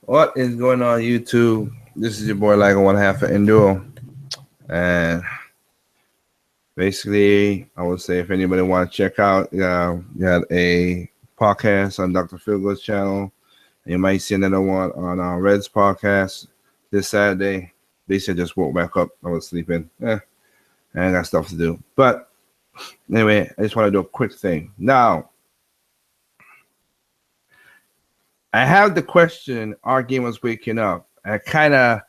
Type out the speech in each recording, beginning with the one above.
What is going on, YouTube? This is your boy, like one half of Enduro, and basically, I would say if anybody want to check out, you had a podcast on Dr. Philgood's channel. You might see another one on Red's podcast this Saturday. Basically, I just woke back up. I was sleeping. And I got stuff to do. But anyway, I just want to do a quick thing now. I have the question, our game was waking up. I kind of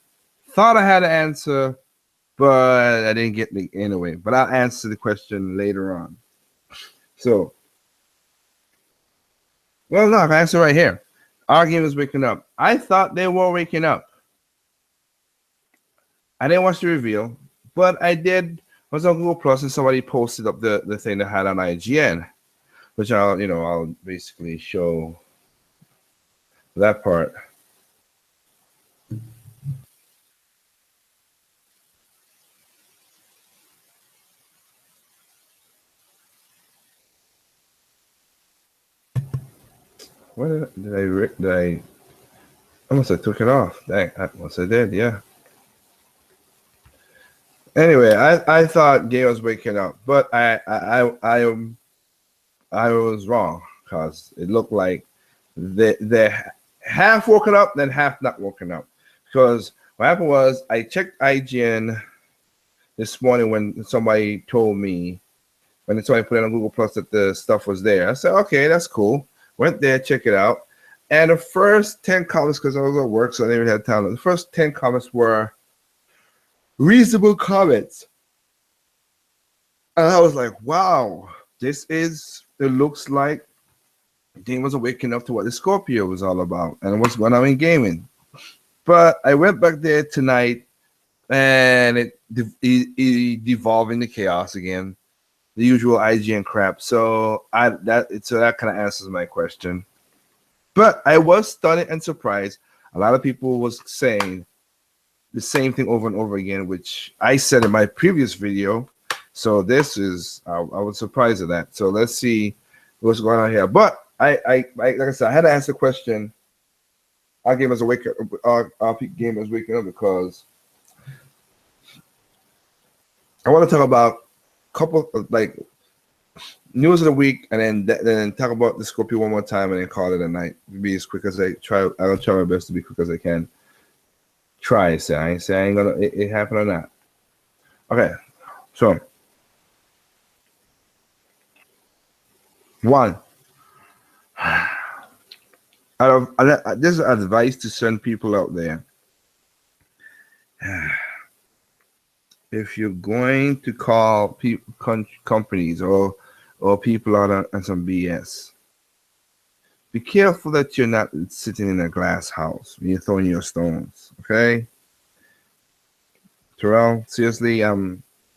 thought I had an answer, but I didn't get the anyway. But I'll answer the question later on. So, well, no, I can answer right here. Our game was waking up. I thought they were waking up. I didn't watch the reveal, but I did. I was on Google Plus and somebody posted up the thing they had on IGN, which I'll basically show that part. What did I must have took it off. Dang, I must have did, yeah. Anyway, I thought Gay was waking up, but I was wrong because it looked like they're half woken up, then half not woken up. Because what happened was I checked IGN this morning when somebody told me, when somebody put it on Google Plus that the stuff was there. I said, okay, that's cool. Went there, check it out. And the first 10 comments, because I was at work, so I didn't have time. The first 10 comments were reasonable comments. And I was like, wow, it looks like game wasn't waking up to what the Scorpio was all about and what's going on in gaming. But I went back there tonight and it devolved into chaos again. The usual IGN crap. So that kind of answers my question. But I was stunned and surprised. A lot of people was saying the same thing over and over again, which I said in my previous video. So this is I was surprised at that. So let's see what's going on here. But I like I said, I had to answer the question. Our game was waking up because I want to talk about a couple of like news of the week, and then talk about the Scorpio one more time, and then call it a night. Be as quick as I try. I'll try my best to be quick as I can. Try. Say I ain't gonna it happen or not. Okay, so one. This is advice to send people out there. If you're going to call companies or people out on some BS, be careful that you're not sitting in a glass house when you're throwing your stones. Okay, Terrell, seriously,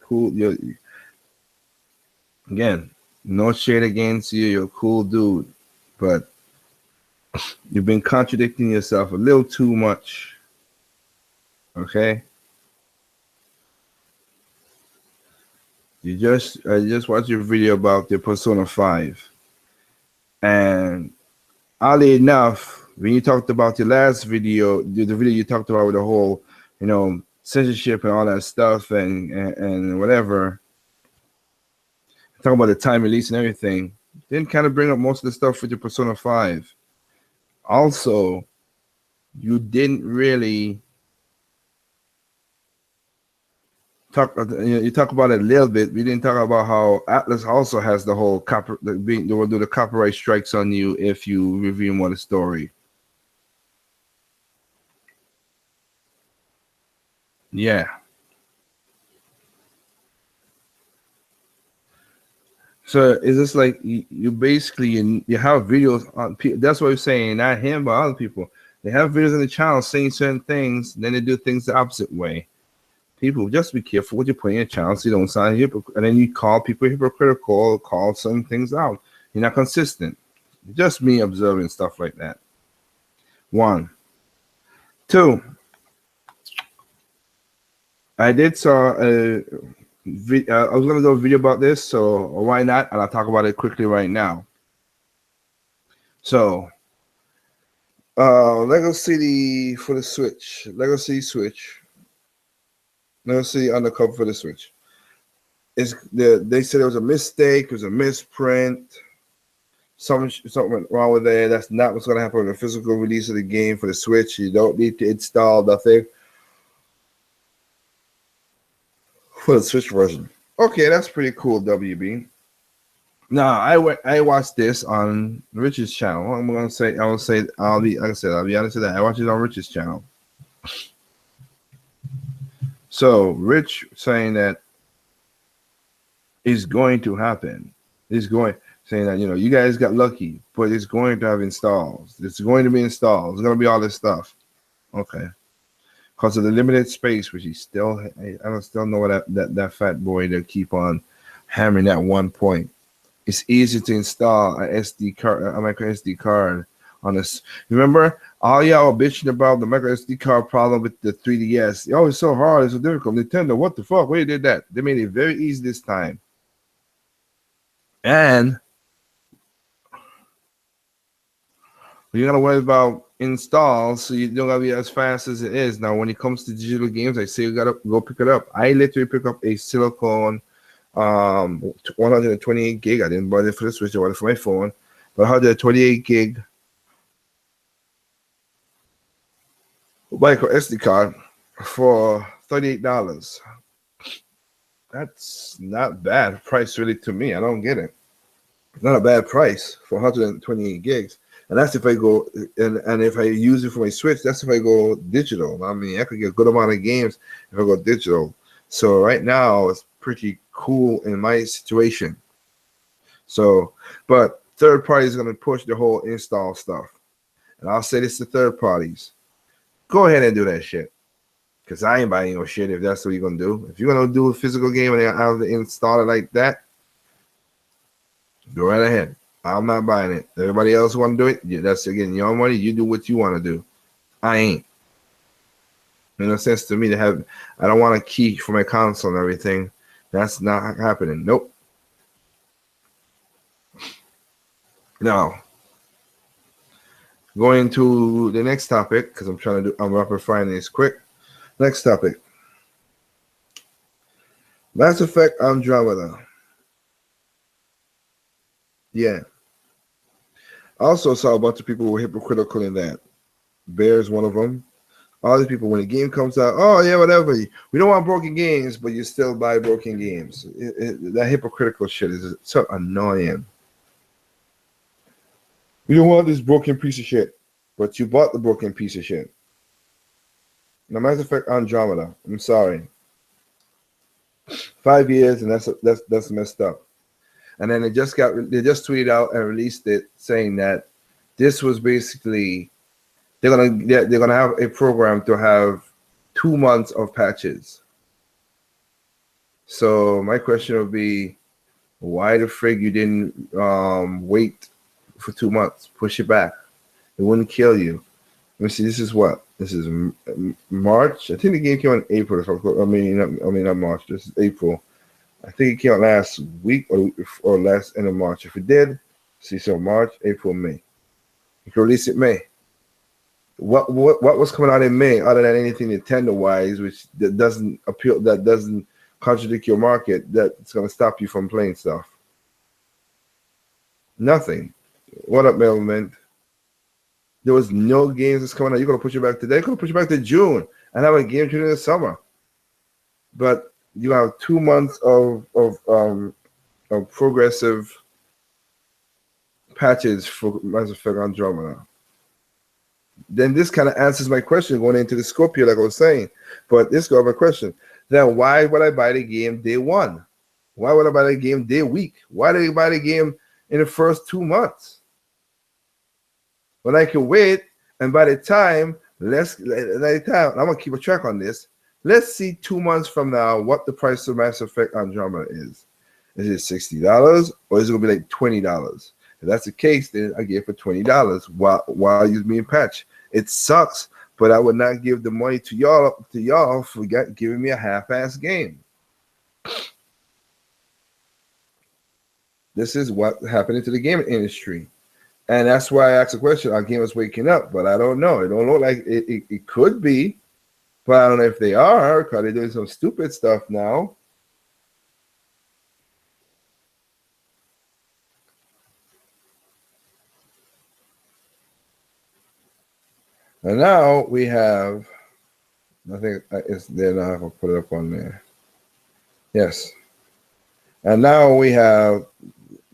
cool. Again, no shade against you. You're a cool dude, but you've been contradicting yourself a little too much. Okay. I just watched your video about the Persona 5. And oddly enough, when you talked about your last video, the video you talked about with the whole, censorship and all that stuff and whatever, talking about the time release and everything, didn't kind of bring up most of the stuff with your Persona 5. Also, you didn't really you talk about it a little bit. We didn't talk about how Atlas also has the whole they will do the copyright strikes on you if you review more of the story. Yeah. So is this like you basically you have videos on? That's what we're saying, not him, but other people. They have videos on the channel saying certain things, then they do things the opposite way. People, just be careful what you put in your channel so you don't sound hypocritical. And then you call people hypocritical, call some things out. You're not consistent. Just me observing stuff like that. 1. 2. I did saw I was gonna do a video about this, so why not? And I'll talk about it quickly right now. So Lego City for the Switch. Lego City Switch. Lego City on the cover for the Switch. They said it was a mistake. It was a misprint. Something went wrong with it. That's not what's going to happen with the physical release of the game for the Switch. You don't need to install nothing for the Switch version. Okay, that's pretty cool, WB. Now I watched this on Rich's channel. I'll be honest with that. I watched it on Rich's channel. So Rich saying that it's going to happen. Saying that, you guys got lucky, but it's going to have installs. It's going to be installed. It's going to be all this stuff. Okay. Because of the limited space, which I don't still know what that fat boy to keep on hammering that one point. It's easy to install a micro SD card on this. Remember, all y'all were bitching about the micro SD card problem with the 3DS. Oh, it's so hard. It's so difficult. Nintendo, what the fuck? Why you did that? They made it very easy this time. And you gotta worry about installs, so you don't gotta be as fast as it is. Now, when it comes to digital games, I say you gotta go pick it up. I literally pick up a silicone 128 gig. I didn't buy it for the Switch, I bought it for my phone, but 128 gig micro SD card for $38. That's not bad price really to me. I don't get it. It's not a bad price for 128 gigs. And that's if I go and if I use it for my Switch, that's if I go digital. I mean, I could get a good amount of games if I go digital. So right now it's pretty cool in my situation. So, but third party is going to push the whole install stuff. And I'll say this to third parties. Go ahead and do that shit. Because I ain't buying no shit if that's what you're going to do. If you're going to do a physical game and I have to install it like that, go right ahead. I'm not buying it. Everybody else want to do it? Yeah, that's again your money. You do what you want to do. I ain't. In a sense to me to have, I don't want a key for my console and everything. That's not happening. Nope. Now, going to the next topic because I'm rapid firing this quick. Next topic. Mass Effect Andromeda. Yeah. I also saw a bunch of people who were hypocritical in that. Bear's one of them. All these people, when the game comes out, oh yeah, whatever. We don't want broken games, but you still buy broken games. That hypocritical shit is so annoying. We don't want this broken piece of shit, but you bought the broken piece of shit. Now, Mass Effect Andromeda. I'm sorry. 5 years, and that's messed up. And then they just tweeted out and released it saying that this was basically they're gonna have a program to have 2 months of patches. So my question would be, why the frig you didn't wait for 2 months? Push it back. It wouldn't kill you. Let me see. This is what? This is March. I think the game came out in April. Not March. This is April. I think it came out last week or last end of March. If it did, see, so March, April, May. You can release it May. What was coming out in May other than anything Nintendo wise, which that doesn't appeal, that doesn't contradict your market, that's going to stop you from playing stuff? Nothing. What up, Melvin? There was no games that's coming out. You're going to push it back today? You're going to push it back to June and have a game during the summer. But you have 2 months of progressive patches for Mass Effect Andromeda. Then this kind of answers my question going into the Scorpio, like I was saying. But this got my question. Then why would I buy the game day one? Why would I buy the game day week? Why did I buy the game in the first 2 months? When I can wait, and by the time, I'm going to keep a track on this. Let's see 2 months from now what the price of Mass Effect Andromeda is. Is it $60 or is it going to be like $20? If that's the case, then I get it for $20 while you're being patched. It sucks, but I would not give the money to y'all for giving me a half-ass game. This is what happened to the gaming industry. And that's why I asked the question, are gamers waking up? But I don't know. It don't look like it could be. But I don't know if they are, because they're doing some stupid stuff now. And now we have, I think it's there now. I'll put it up on there. Yes. And now we have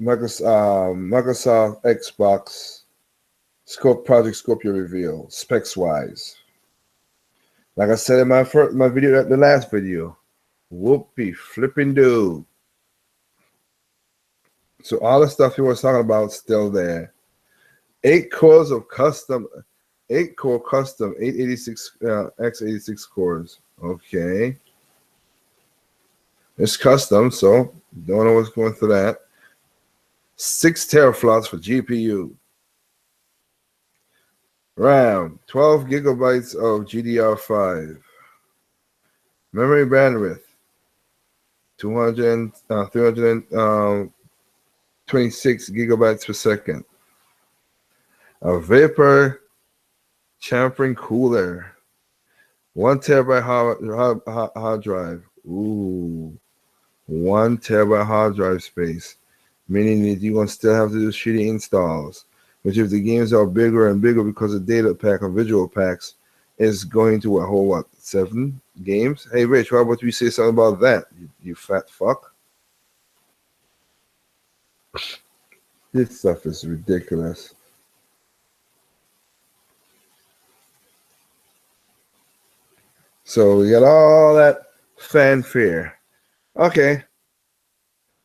Microsoft Xbox Project Scorpio reveal, specs wise. Like I said in my video, the last video, whoopee flipping do. So all the stuff you was talking about still there. 8 cores of custom, 8-core custom 886 x86 cores. Okay. It's custom, so don't know what's going through that. 6 teraflops for GPU. RAM, 12 gigabytes of GDR5. Memory bandwidth, 326 gigabytes per second. A vapor chamfering cooler. 1 terabyte hard drive. Ooh. 1 terabyte hard drive space. Meaning that you're going to still have to do shitty installs. Which if the games are bigger and bigger because of data pack or visual packs, is going to a whole, 7 games? Hey, Rich, why about you say something about that, you fat fuck? This stuff is ridiculous. So we got all that fanfare. Okay.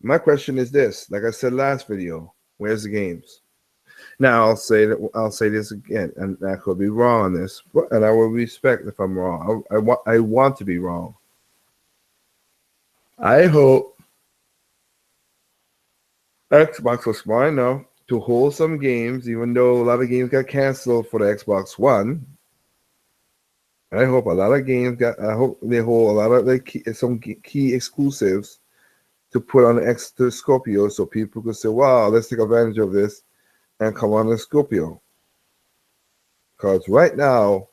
My question is this. Like I said last video, where's the games? Now I'll say this again, and I could be wrong on this, and I will respect if I'm wrong. I want to be wrong. I hope Xbox was smart enough to hold some games, even though a lot of games got canceled for the Xbox One. I hope a lot of games I hope they hold a lot of some key exclusives to put on the Scorpio, so people could say, "Wow, let's take advantage of this and come on the Scorpio." Because right now,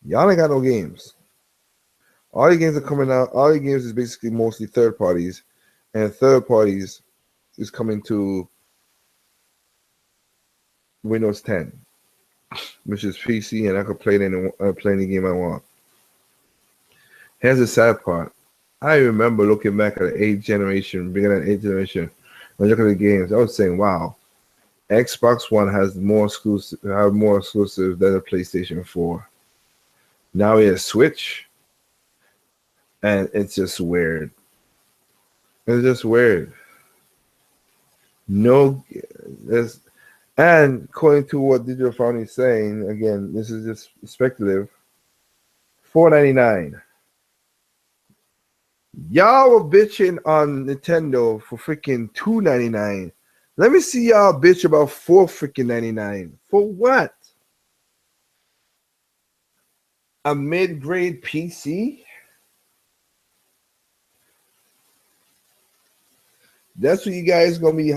y'all ain't got no games. All the games are coming out. All the games is basically mostly third parties, and third parties is coming to Windows 10, which is PC, and I could play any game I want. Here's the sad part. I remember looking back at the 8th generation, beginning of the 8th generation, when I look at the games, I was saying, wow, Xbox One has more exclusives than the PlayStation 4. Now we have Switch, and it's just weird. It's just weird. No, and according to what Digital Foundry is saying, again, this is just speculative. $4.99. Y'all were bitching on Nintendo for freaking $2.99. Let me see y'all bitch about $4.99. For what? A mid-grade PC? That's what you guys gonna be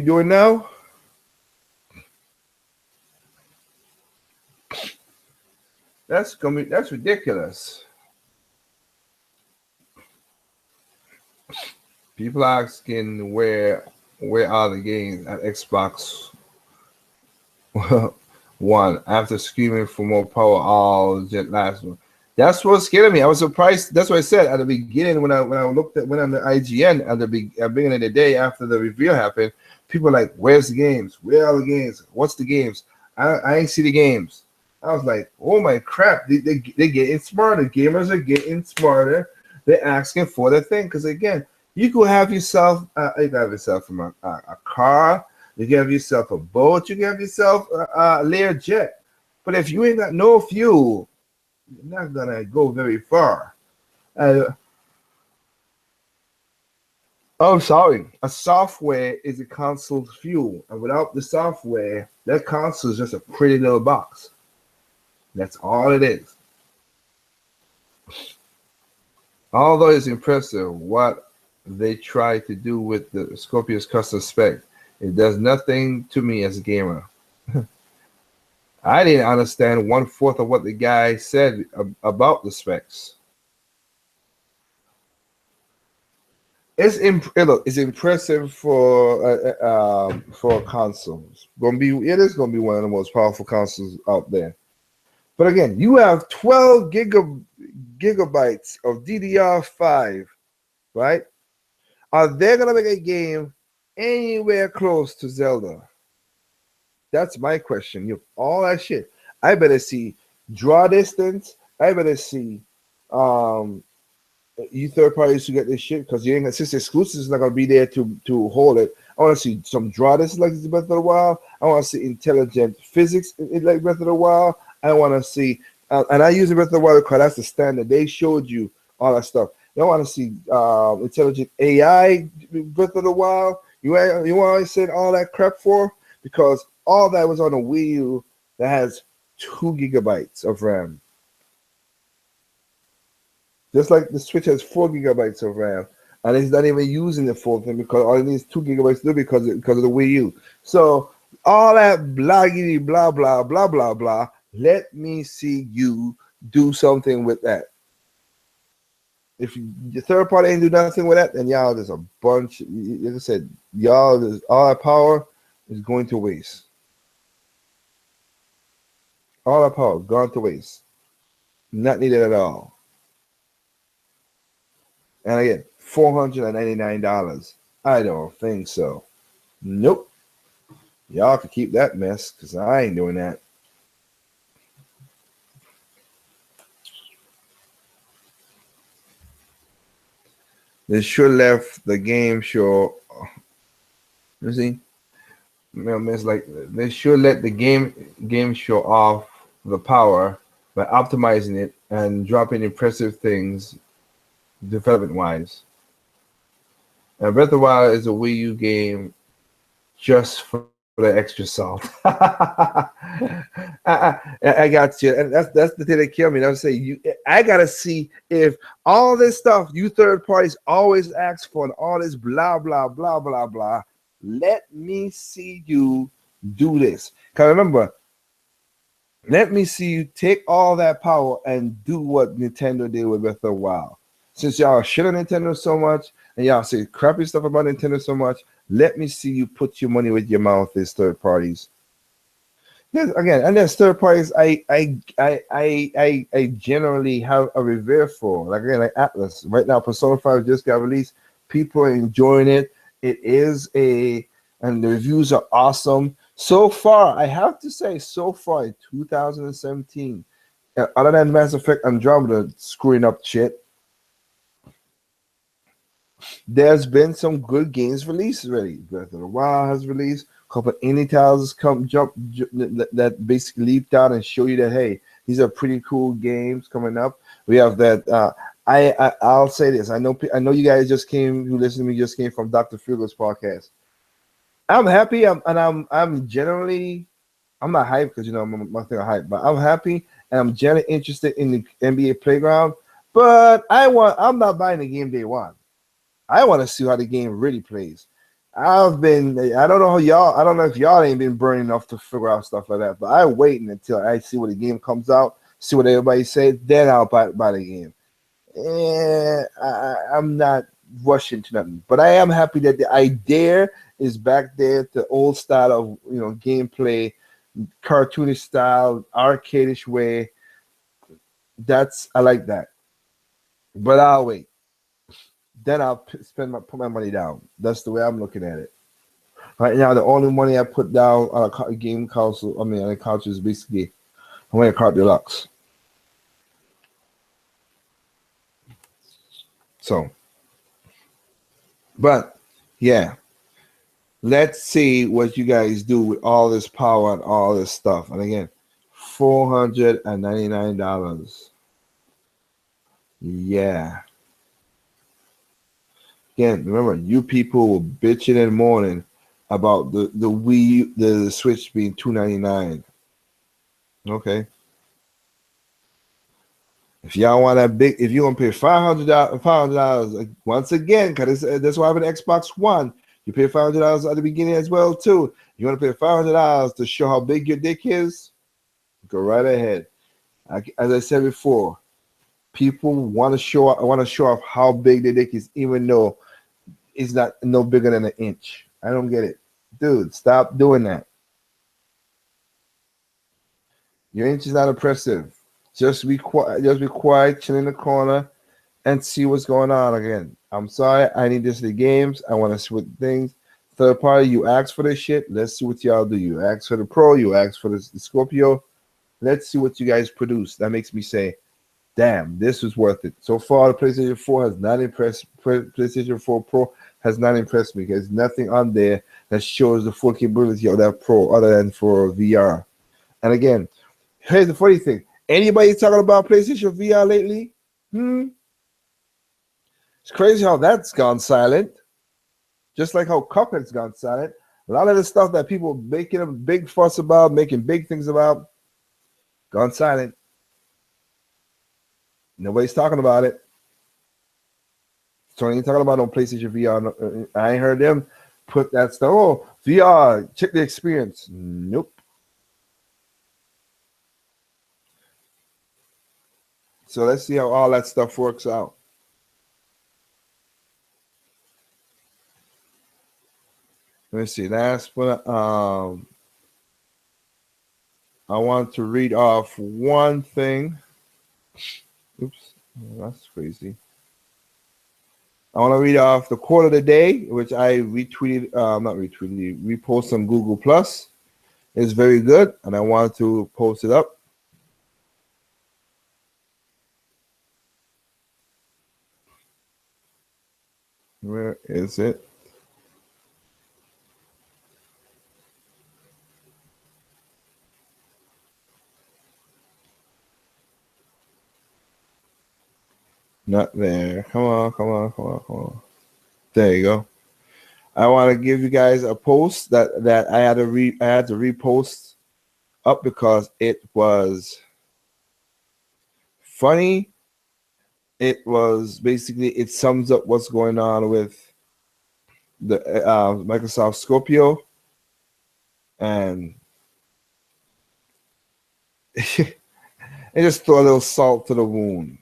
doing now? That's ridiculous. People asking where are the games at Xbox One after screaming for more power all last one. That's what scared me. I was surprised. That's what I said at the beginning when I went on the IGN at the beginning of the day after the reveal happened. People were like, "Where's the games? Where are the games? What's the games? I ain't see the games." I was like, "Oh my crap! They're getting smarter. Gamers are getting smarter. They're asking for the thing because again, you could have yourself a car. You can have yourself a boat. You can have yourself a Learjet. But if you ain't got no fuel, you're not gonna go very far." Oh, sorry. A software is a console's fuel, and without the software, that console is just a pretty little box. That's all it is. Although it's impressive what they try to do with the Scorpio's custom spec, It does nothing to me as a gamer. I didn't understand 1/4 of what the guy said about the specs. Look, it's impressive for consoles. It is gonna be one of the most powerful consoles out there. But again, you have 12 gigabytes of DDR5, right? Are they gonna make a game anywhere close to Zelda? That's my question. You have all that shit. I better see draw distance. I better see you third parties to get this shit because you ain't gonna since exclusive is not gonna be there to hold it. I want to see some draw distance like this Breath of the Wild. I want to see intelligent physics like Breath of the Wild. I want to see and I use the Breath of the Wild because that's the standard. They showed you all that stuff. I want to see intelligent AI Breath of the Wild. You want to say all that crap for because all that was on a Wii U that has 2 gigabytes of RAM. Just like the Switch has 4 gigabytes of RAM, and it's not even using the full thing because all it needs 2 gigabytes to do because of the Wii U. So all that blah blah blah blah blah blah. Let me see you do something with that. If the third party ain't do nothing with that, then y'all there's a bunch. Like I said, y'all all that power is going to waste. All that power gone to waste. Not needed at all. And again, $499. I don't think so. Nope. Y'all can keep that mess because I ain't doing that. They sure left the game show. You see? It's like they should let the game show off the power by optimizing it and dropping impressive things development wise. And Breath of the Wild is a Wii U game just for the extra salt. I got you, and that's the thing that killed me. I was saying I gotta see if all this stuff you third parties always ask for and all this blah blah blah blah blah. Let me see you do this. Cause remember, let me see you take all that power and do what Nintendo did with Breath of the Wild. Since y'all shit on Nintendo so much and y'all say crappy stuff about Nintendo so much, let me see you put your money where your mouth is, third parties. Again, and there's third parties I generally have a revere for. Like again, like Atlas. Right now, Persona 5 just got released. People are enjoying it. It is and the reviews are awesome. So far, I have to say, so far in 2017, other than Mass Effect Andromeda screwing up shit, there's been some good games released already. Breath of the Wild has released. A couple of indie titles that basically leaped out and show you that hey, these are pretty cool games coming up. We have that. I'll say this. I know you guys just came who listen to me just came from Dr. Fugel's podcast. I'm happy. I'm generally I'm not hyped because I'm my thing of hype, but I'm happy and I'm generally interested in the NBA playground. But I'm not buying the game day one. I want to see how the game really plays. I don't know if y'all ain't been burning enough to figure out stuff like that, but I'm waiting until I see what the game comes out, see what everybody says, then I'll buy the game. I'm not rushing to nothing, but I am happy that the idea is back there, the old style of gameplay, cartoonish style, arcadish way. I like that, but I'll wait. Then I'll put my money down. That's the way I'm looking at it. Right now, the only money I put down on a game console, on a couch is basically I want a Cart Deluxe. So, but yeah, let's see what you guys do with all this power and all this stuff. And again, $499. Yeah. Again, remember, you people were bitching and moaning about the Wii, the Switch being $299. Okay. If y'all want that big, if you want to pay $500, once again, because that's why I have an Xbox One, You pay $500 at the beginning as well too. You want to pay $500 to show how big your dick is? Go right ahead. As I said before, people want to show off how big their dick is, even though it's not no bigger than an inch. I don't get it, dude. Stop doing that. Your inch is not impressive. Just be quiet. Just be quiet, chill in the corner, and see what's going on. Again, I'm sorry. I need this to the games. I want to switch things. Third party, you ask for this shit. Let's see what y'all do. You ask for the Pro. You ask for the Scorpio. Let's see what you guys produce. That makes me say, damn, this was worth it. So far, the PlayStation 4 has not impressed. PlayStation 4 Pro has not impressed me. There's nothing on there that shows the full capability of that Pro other than for VR. And again, here's the funny thing. Anybody talking about PlayStation VR lately? It's crazy how that's gone silent. Just like how Cuphead's gone silent. A lot of the stuff that people making a big fuss about, making big things about, gone silent. Nobody's talking about it. So ain't talking about no PlayStation VR. I ain't heard them put that stuff. Oh, VR, check the experience. Nope. So let's see how all that stuff works out. Let me see. Last one. I want to read off one thing. Oops, that's crazy. I want to read off the quote of the day, which I retweeted, not retweeted, repost on Google Plus. It's very good, and I want to post it up. Where is it? Not there. Come on. There you go. I want to give you guys a post that I had to repost up because it was funny. It was basically, it sums up what's going on with the Microsoft Scorpio, and it just throw a little salt to the wound.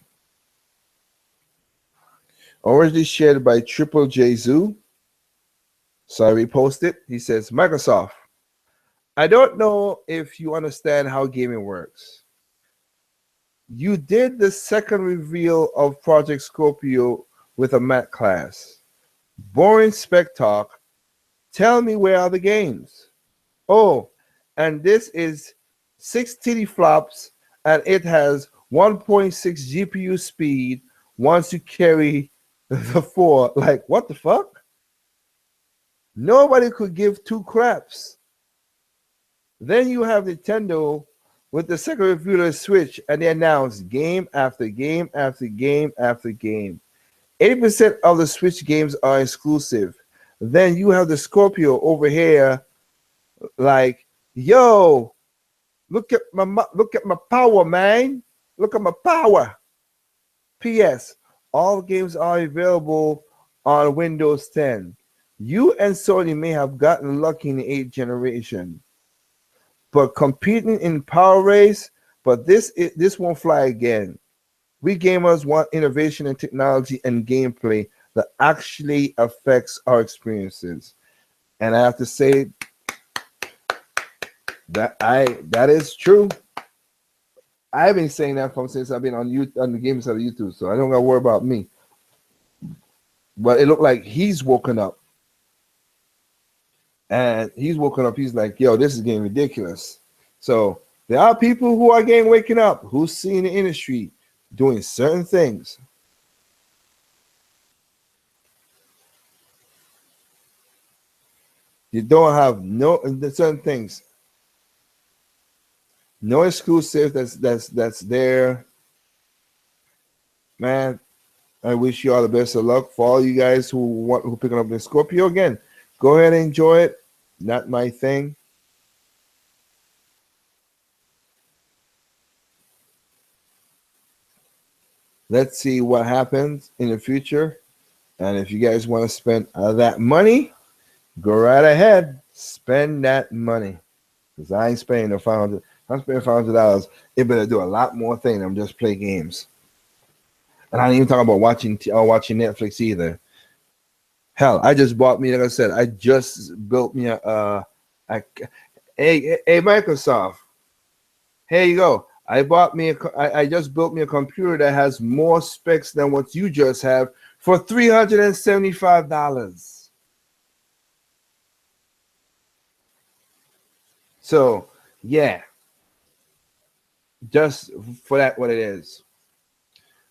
Originally shared by Triple J Zoo. So I reposted. He says, Microsoft, I don't know if you understand how gaming works. You did the second reveal of Project Scorpio with a Mac class. Boring spec talk. Tell me, where are the games? Oh, and this is 6 titty flops, and it has 1.6 GPU speed once you carry the 4. Like, what the fuck? Nobody could give two craps. Then you have Nintendo with the second review of the Switch, and they announced game after game after game after game. 80% of the Switch games are exclusive. Then you have the Scorpio over here, like, yo, look at my power, man. Look at my power. P.S. All games are available on Windows 10. You and Sony may have gotten lucky in the 8th generation, but competing in power race, but this won't fly again. We gamers want innovation in technology and gameplay that actually affects our experiences. And I have to say that is true. I've been saying that since I've been on the gaming side of YouTube, so I don't gotta worry about me. But it looked like he's woken up. And he's woken up, he's like, yo, this is getting ridiculous. So there are people who are getting waking up, who's seeing the industry doing certain things. You don't have certain things. No exclusive that's there. Man, I wish you all the best of luck. For all you guys who picking up the Scorpio, again, go ahead and enjoy it. Not my thing. Let's see what happens in the future. And if you guys want to spend that money, Go right ahead, spend that money. Because I ain't spending no 500. I'm spending $500. It better do a lot more things than just play games. And I ain't even talking about watching Netflix either. Hell, I just bought me, like I said, I just built me hey Microsoft, here you go. I just built me a computer that has more specs than what you just have for $375. So yeah, just for that what it is.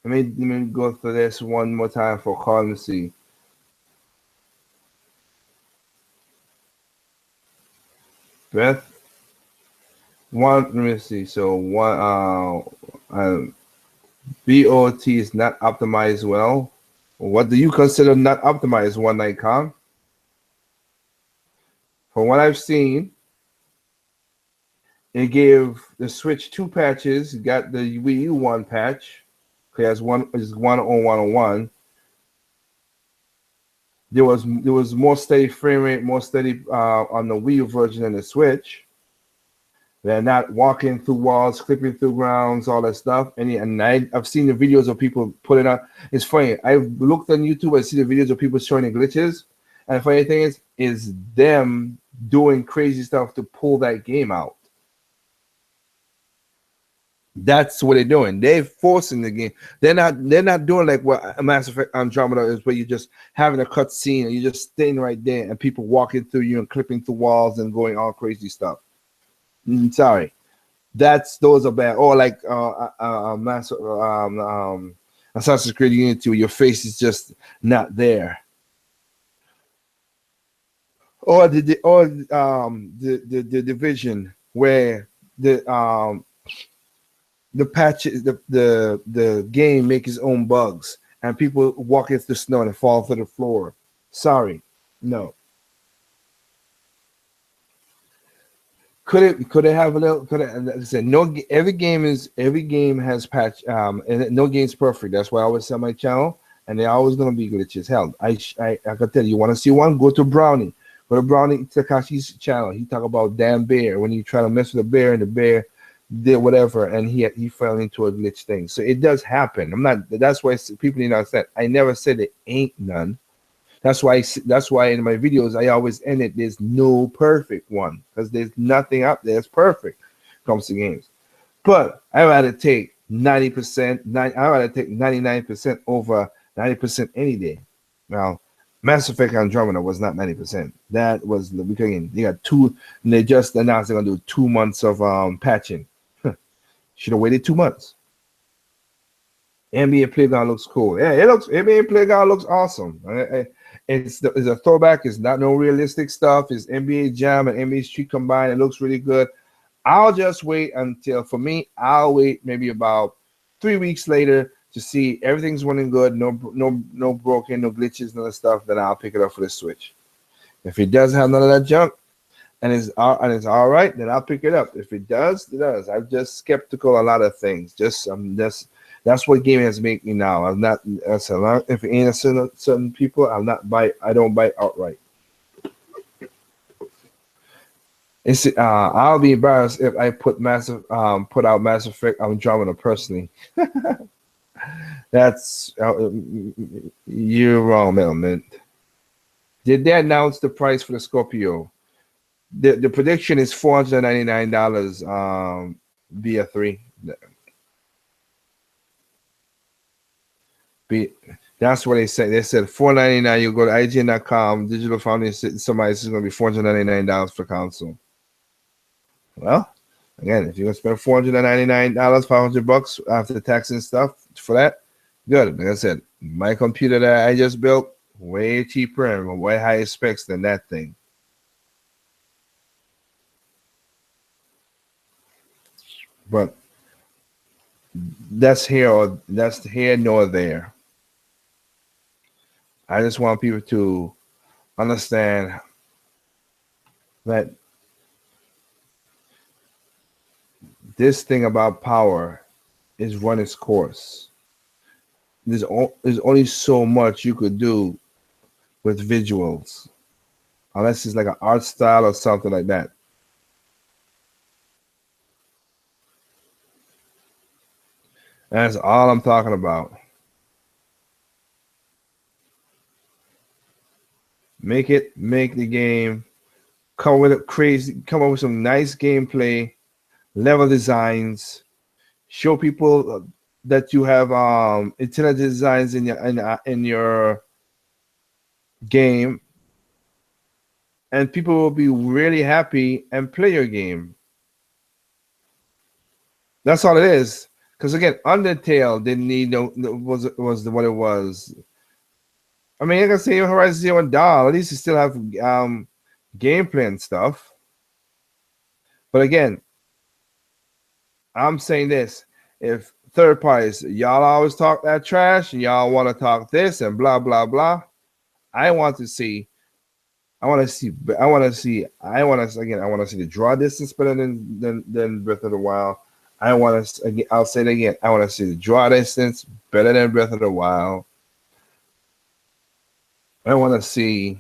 Let me go through this one more time for calling to see. Beth, let me see. So one BOT is not optimized well. What do you consider not optimized, One Night Con? From what I've seen, it gave the Switch 2 patches, got the Wii U 1 patch. Because one is 10101. There was more steady frame rate, more steady on the Wii U version than the Switch. They're not walking through walls, clipping through grounds, all that stuff. And I've seen the videos of people putting out. It's funny. I've looked on YouTube. I see the videos of people showing the glitches. And the funny thing is them doing crazy stuff to pull that game out. That's what they're doing. They're forcing the game. They're not doing like what Mass Effect Andromeda is, where you're just having a cut scene and you're just staying right there and people walking through you and clipping through walls and going all crazy stuff. Sorry, those are bad. Or like Assassin's Creed Unity, where your face is just not there. Or the Division, where the patch, the game make its own bugs and people walk into the snow and fall to the floor. Sorry, no. Could it have a little? Like I said, no. Every game has patch. And no game's perfect. That's why I always say on my channel, and they're always gonna be glitches. Hell, I can tell you, want to see one? Go to Brownie. Go to Brownie Takashi's channel. He talk about damn bear when you try to mess with a bear and the bear did whatever, and he fell into a glitch thing. So it does happen. That's why people need to understand. I never said there ain't none. That's why in my videos I always end it. There's no perfect one because there's nothing out there that's perfect when it comes to games. But I rather take 90%. I rather take 99% over 90% any day. Now, Mass Effect Andromeda was not 90%. That was because they got two. And they just announced they're gonna do 2 months of patching. Should have waited 2 months. NBA Playground looks cool. Yeah, NBA Playground looks awesome. It's a throwback. It's not no realistic stuff. It's NBA Jam and NBA Street combined. It looks really good. I'll just wait until, for me, I'll wait maybe about 3 weeks later to see everything's running good. No broken, no glitches, none of stuff. Then I'll pick it up for the Switch. If it doesn't have none of that junk and it's all right, then I'll pick it up. If it does, it does. I'm just skeptical a lot of things. That's what gaming has made me now. I'm not. If it ain't a certain people, I don't buy outright. I'll be embarrassed if I put out Mass Effect Andromeda personally. That's you're wrong, man. Did they announce the price for the Scorpio? The prediction is $499 via 3. That's what they said. They said $499. You go to IGN.com, Digital Foundation. Somebody's going to be $499 for console. Well, again, if you're going to spend $499, $500 after tax and stuff for that, good. Like I said, my computer that I just built, way cheaper and way higher specs than that thing. But that's here nor there. I just want people to understand that this thing about power is run its course. There's only so much you could do with visuals unless it's like an art style or something like that. That's all I'm talking about. Make the game, come up with some nice gameplay, level designs, show people that you have intelligent designs in your game, and people will be really happy and play your game. That's all it is. Because again, Undertale didn't need was what it was. I mean, I can say Horizon Zero Dawn. At least you still have gameplay and stuff. But again, I'm saying this: if third parties, y'all always talk that trash, and y'all want to talk this and blah blah blah, I want to see the draw distance better than Breath of the Wild. I'll say it again. I want to see the draw distance better than Breath of the Wild. I want to see.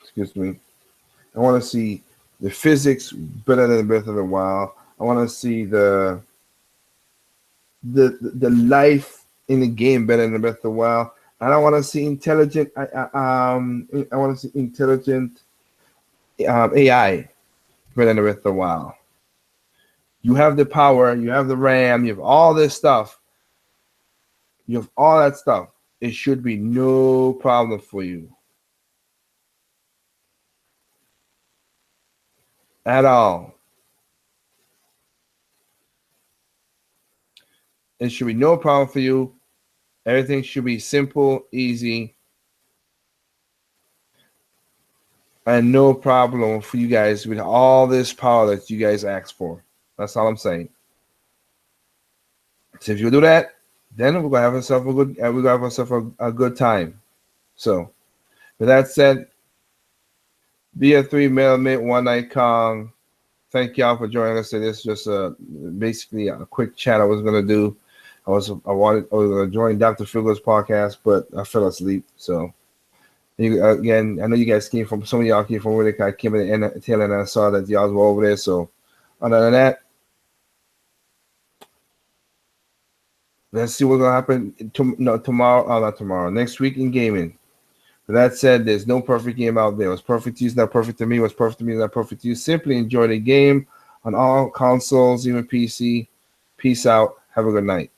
Excuse me. I want to see the physics better than Breath of the Wild. I want to see the life in the game better than Breath of the Wild. And I want to see intelligent. I want to see intelligent AI better than Breath of the Wild. You have the power. You have the RAM. You have all this stuff. You have all that stuff. It should be no problem for you at all. It should be no problem for you. Everything should be simple, easy, and no problem for you guys with all this power that you guys ask for. That's all I'm saying. So if you do that, then we're gonna have ourselves a good time. So, with that said, BF3 Mailmate One Night Kong. Thank y'all for joining us. This is just basically a quick chat I was gonna do. I was gonna join Dr. Figgle's podcast, but I fell asleep. So again, I know you guys some of y'all came from where I came in the tail end and I saw that y'all were over there. So other than that, let's see what's gonna happen next week in gaming. With that said, there's no perfect game out there. What's perfect to you is not perfect to me. What's perfect to me is not perfect to you. Simply enjoy the game on all consoles, even PC. Peace out. Have a good night.